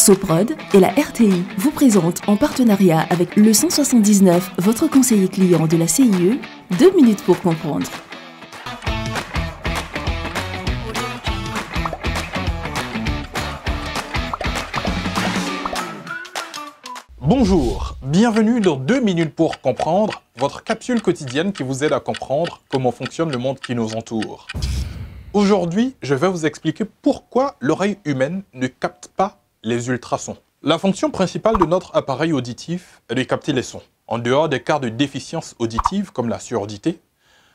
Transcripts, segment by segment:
Soprod et la RTI vous présentent en partenariat avec le 179, votre conseiller client de la CIE, 2 minutes pour comprendre. Bonjour, bienvenue dans 2 minutes pour comprendre, votre capsule quotidienne qui vous aide à comprendre comment fonctionne le monde qui nous entoure. Aujourd'hui, je vais vous expliquer pourquoi l'oreille humaine ne capte pas les ultrasons. La fonction principale de notre appareil auditif est de capter les sons. En dehors des cas de déficience auditive comme la surdité,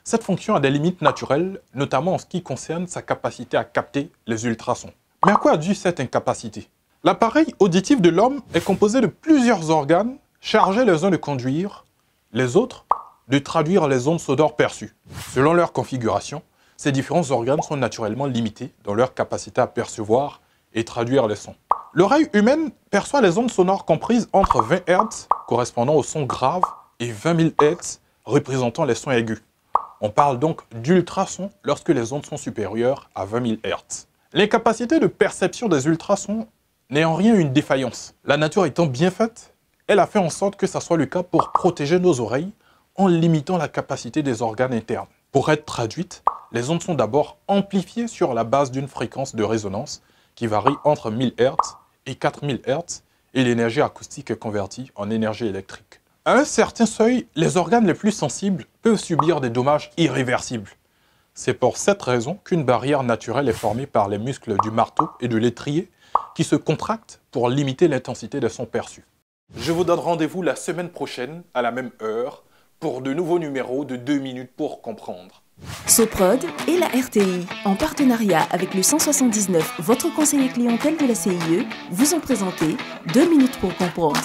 cette fonction a des limites naturelles, notamment en ce qui concerne sa capacité à capter les ultrasons. Mais à quoi est due cette incapacité ? L'appareil auditif de l'homme est composé de plusieurs organes chargés les uns de conduire, les autres de traduire les ondes sonores perçues. Selon leur configuration, ces différents organes sont naturellement limités dans leur capacité à percevoir et traduire les sons. L'oreille humaine perçoit les ondes sonores comprises entre 20 Hz, correspondant aux sons graves, et 20 000 Hz, représentant les sons aigus. On parle donc d'ultrasons lorsque les ondes sont supérieures à 20 000 Hz. L'incapacité de perception des ultrasons n'est en rien une défaillance. La nature étant bien faite, elle a fait en sorte que ça soit le cas pour protéger nos oreilles en limitant la capacité des organes internes. Pour être traduites, les ondes sont d'abord amplifiées sur la base d'une fréquence de résonance qui varie entre 1000 Hz et 4000 Hz et l'énergie acoustique est convertie en énergie électrique. À un certain seuil, les organes les plus sensibles peuvent subir des dommages irréversibles. C'est pour cette raison qu'une barrière naturelle est formée par les muscles du marteau et de l'étrier qui se contractent pour limiter l'intensité des sons perçus. Je vous donne rendez-vous la semaine prochaine à la même heure pour de nouveaux numéros de 2 minutes pour comprendre. Soprod et la RTI, en partenariat avec le 179, votre conseiller clientèle de la CIE, vous ont présenté 2 minutes pour comprendre.